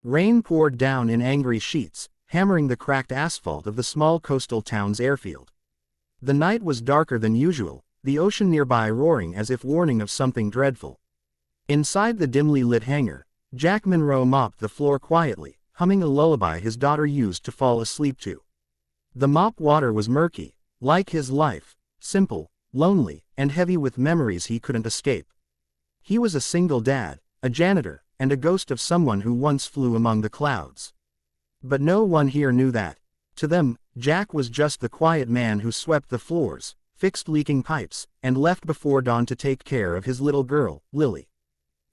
Rain poured down in angry sheets, hammering the cracked asphalt of the small coastal town's airfield. The night was darker than usual, the ocean nearby roaring as if warning of something dreadful. Inside the dimly lit hangar, Jack Monroe mopped the floor quietly, humming a lullaby his daughter used to fall asleep to. The mop water was murky, like his life, simple, lonely, and heavy with memories he couldn't escape. He was a single dad, a janitor, and a ghost of someone who once flew among the clouds. But no one here knew that. To them, Jack was just the quiet man who swept the floors, fixed leaking pipes, and left before dawn to take care of his little girl, Lily.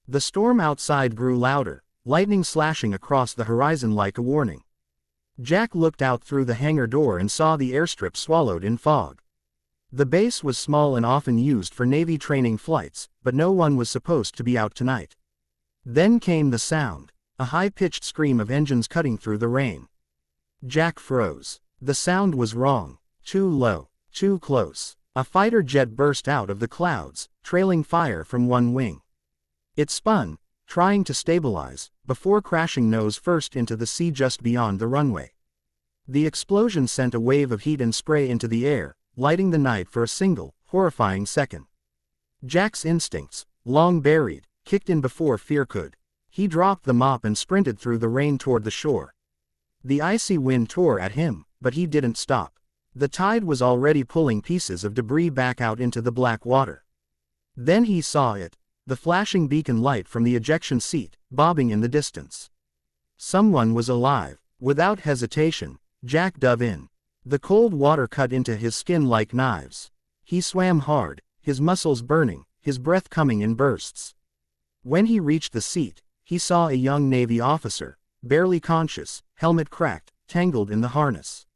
The storm outside grew louder, lightning slashing across the horizon like a warning. Jack looked out through the hangar door and saw the airstrip swallowed in fog. The base was small and often used for Navy training flights, but no one was supposed to be out tonight. Then came the sound, a high-pitched scream of engines cutting through the rain. Jack froze. The sound was wrong, too low, too close. A fighter jet burst out of the clouds, trailing fire from one wing. It spun, trying to stabilize, before crashing nose first into the sea just beyond the runway. The explosion sent a wave of heat and spray into the air, lighting the night for a single, horrifying second. Jack's instincts, long buried, kicked in before fear could. He dropped the mop and sprinted through the rain toward the shore. The icy wind tore at him, but he didn't stop. The tide was already pulling pieces of debris back out into the black water. Then he saw it, the flashing beacon light from the ejection seat, bobbing in the distance. Someone was alive. Without hesitation, Jack dove in. The cold water cut into his skin like knives. He swam hard, his muscles burning, his breath coming in bursts. When he reached the seat, he saw a young Navy officer, barely conscious, helmet cracked, tangled in the harness.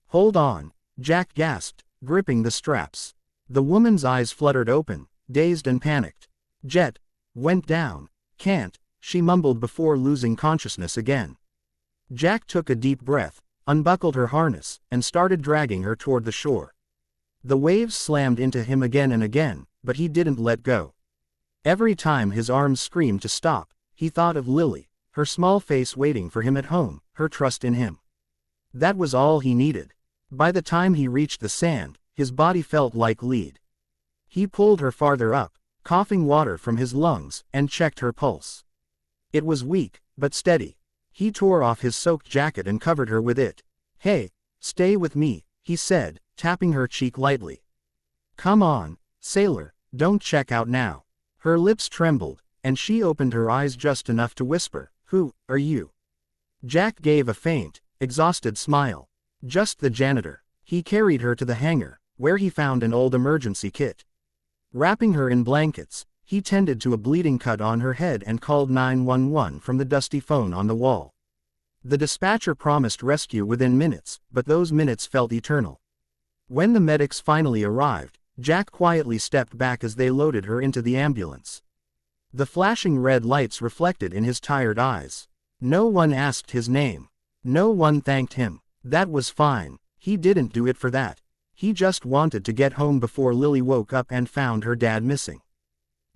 "Hold on," Jack gasped, gripping the straps. The woman's eyes fluttered open, dazed and panicked. "Jet went down. Can't," she mumbled before losing consciousness again. Jack took a deep breath, unbuckled her harness, and started dragging her toward the shore. The waves slammed into him again and again, but he didn't let go. Every time his arms screamed to stop, he thought of Lily, her small face waiting for him at home, her trust in him. That was all he needed. By the time he reached the sand, his body felt like lead. He pulled her farther up, coughing water from his lungs, and checked her pulse. It was weak, but steady. He tore off his soaked jacket and covered her with it. "Hey, stay with me," he said, tapping her cheek lightly. "Come on, sailor, don't check out now." Her lips trembled, and she opened her eyes just enough to whisper, "Who are you?" Jack gave a faint, exhausted smile. "Just the janitor." He carried her to the hangar, where he found an old emergency kit. Wrapping her in blankets, he tended to a bleeding cut on her head and called 911 from the dusty phone on the wall. The dispatcher promised rescue within minutes, but those minutes felt eternal. When the medics finally arrived, Jack quietly stepped back as they loaded her into the ambulance. The flashing red lights reflected in his tired eyes. No one asked his name. No one thanked him. That was fine. He didn't do it for that. He just wanted to get home before Lily woke up and found her dad missing.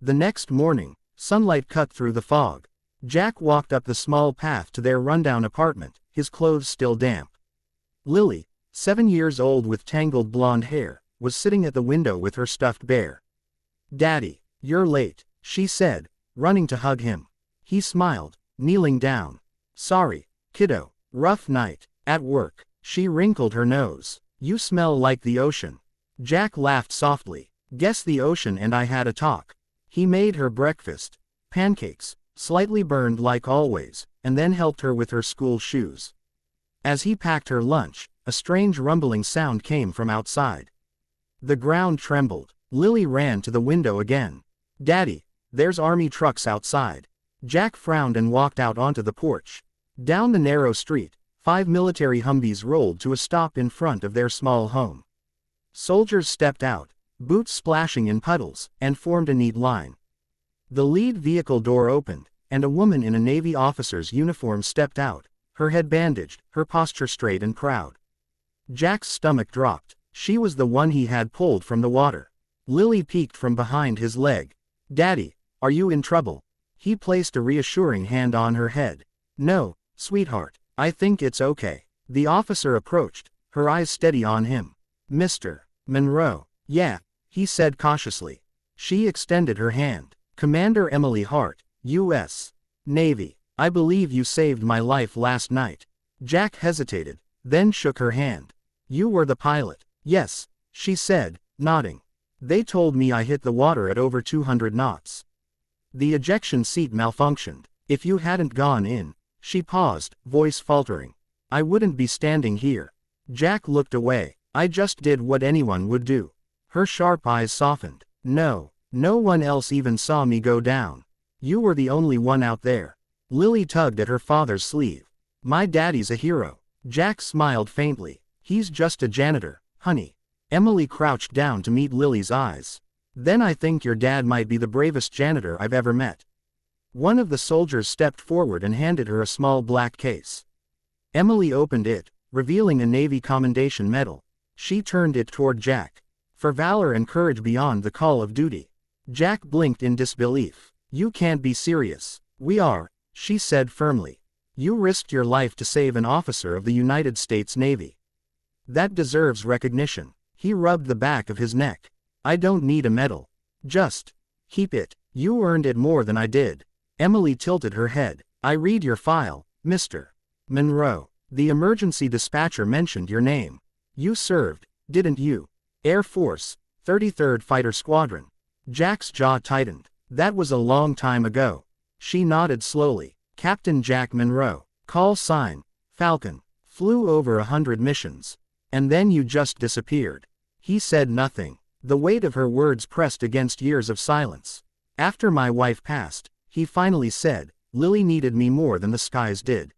The next morning, sunlight cut through the fog. Jack walked up the small path to their rundown apartment, his clothes still damp. Lily, 7 years old with tangled blonde hair, was sitting at the window with her stuffed bear. "Daddy, you're late," she said, running to hug him. He smiled, kneeling down. "Sorry, kiddo, rough night, at work." She wrinkled her nose. "You smell like the ocean." Jack laughed softly. "Guess the ocean and I had a talk." He made her breakfast. Pancakes, slightly burned like always, and then helped her with her school shoes. As he packed her lunch, a strange rumbling sound came from outside. The ground trembled. Lily ran to the window again. "Daddy, there's army trucks outside." Jack frowned and walked out onto the porch. Down the narrow street, 5 military Humvees rolled to a stop in front of their small home. Soldiers stepped out, boots splashing in puddles, and formed a neat line. The lead vehicle door opened, and a woman in a Navy officer's uniform stepped out, her head bandaged, her posture straight and proud. Jack's stomach dropped. She was the one he had pulled from the water. Lily peeked from behind his leg. "Daddy, are you in trouble?" He placed a reassuring hand on her head. No, sweetheart, I think it's okay. The officer approached, her eyes steady on him. Mr. Monroe. Yeah, he said cautiously. She extended her hand. Commander Emily Hart, U.S. Navy. I believe you saved my life last night. Jack hesitated, then shook her hand. You were the pilot. Yes, she said, nodding. They told me I hit the water at over 200 knots. The ejection seat malfunctioned. If you hadn't gone in, she paused, voice faltering. I wouldn't be standing here. Jack looked away. I just did what anyone would do. Her sharp eyes softened. No one else even saw me go down. You were the only one out there. Lily tugged at her father's sleeve. My daddy's a hero. Jack smiled faintly. He's just a janitor, honey. Emily crouched down to meet Lily's eyes. Then I think your dad might be the bravest janitor I've ever met. One of the soldiers stepped forward and handed her a small black case. Emily opened it, revealing a Navy Commendation Medal. She turned it toward Jack. For valor and courage beyond the call of duty. Jack blinked in disbelief. You can't be serious. We are, she said firmly. You risked your life to save an officer of the United States Navy. That deserves recognition. He rubbed the back of his neck. I don't need a medal. Just keep it. You earned it more than I did. Emily tilted her head. I read your file, Mr. Monroe. The emergency dispatcher mentioned your name. You served, didn't you? Air Force, 33rd Fighter Squadron. Jack's jaw tightened. That was a long time ago. She nodded slowly. Captain Jack Monroe. Call sign, Falcon. Flew over 100 missions. And then you just disappeared. He said nothing. The weight of her words pressed against years of silence. After my wife passed, he finally said, Lily needed me more than the skies did.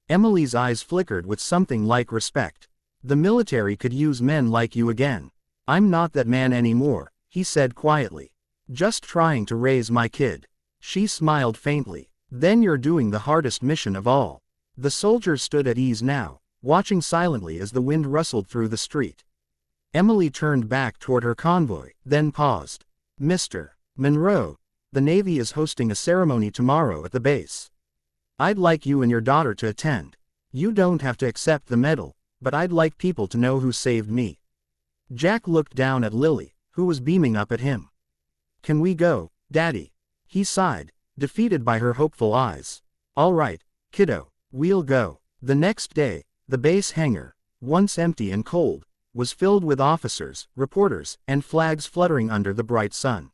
Emily's eyes flickered with something like respect. The military could use men like you again. I'm not that man anymore, he said quietly. Just trying to raise my kid. She smiled faintly. Then you're doing the hardest mission of all. The soldiers stood at ease now, watching silently as the wind rustled through the street. Emily turned back toward her convoy, then paused. Mr. Monroe, the Navy is hosting a ceremony tomorrow at the base. I'd like you and your daughter to attend. You don't have to accept the medal, but I'd like people to know who saved me. Jack looked down at Lily, who was beaming up at him. Can we go, Daddy? He sighed, defeated by her hopeful eyes. All right, kiddo, we'll go. The next day, the base hangar, once empty and cold, was filled with officers, reporters, and flags fluttering under the bright sun.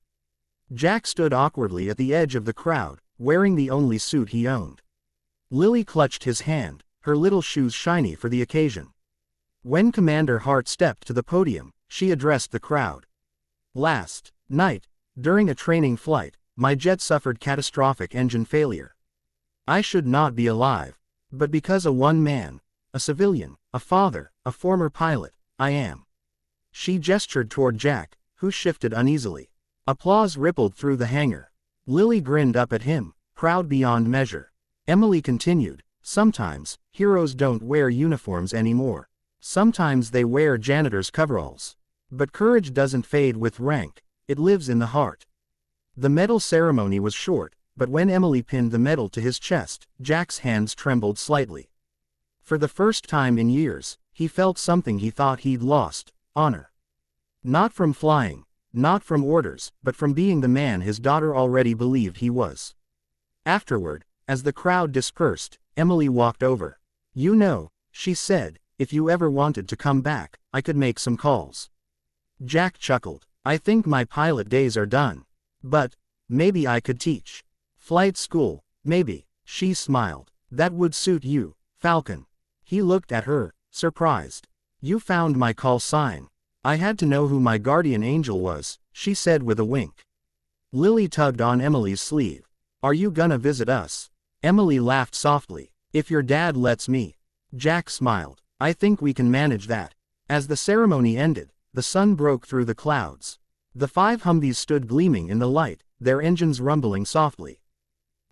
Jack stood awkwardly at the edge of the crowd, wearing the only suit he owned. Lily clutched his hand, her little shoes shiny for the occasion. When Commander Hart stepped to the podium, she addressed the crowd. Last night, during a training flight, my jet suffered catastrophic engine failure. I should not be alive, but because of one man, a civilian, a father, a former pilot, I am. She gestured toward Jack, who shifted uneasily. Applause rippled through the hangar. Lily grinned up at him, proud beyond measure. Emily continued, sometimes, heroes don't wear uniforms anymore. Sometimes they wear janitor's coveralls. But courage doesn't fade with rank, it lives in the heart. The medal ceremony was short, but when Emily pinned the medal to his chest, Jack's hands trembled slightly. For the first time in years, he felt something he thought he'd lost, honor. Not from flying, not from orders, but from being the man his daughter already believed he was. Afterward, as the crowd dispersed, Emily walked over. You know, she said, if you ever wanted to come back, I could make some calls. Jack chuckled. I think my pilot days are done. But, maybe I could teach. Flight school, maybe. She smiled. That would suit you, Falcon. He looked at her, surprised. You found my call sign. I had to know who my guardian angel was, she said with a wink. Lily tugged on Emily's sleeve. Are you gonna visit us? Emily laughed softly. If your dad lets me. Jack smiled. I think we can manage that. As the ceremony ended, the sun broke through the clouds. The 5 Humvees stood gleaming in the light, their engines rumbling softly.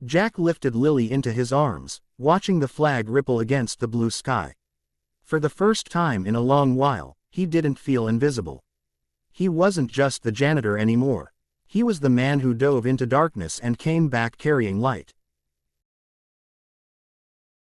Jack lifted Lily into his arms, watching the flag ripple against the blue sky. For the first time in a long while, he didn't feel invisible. He wasn't just the janitor anymore. He was the man who dove into darkness and came back carrying light.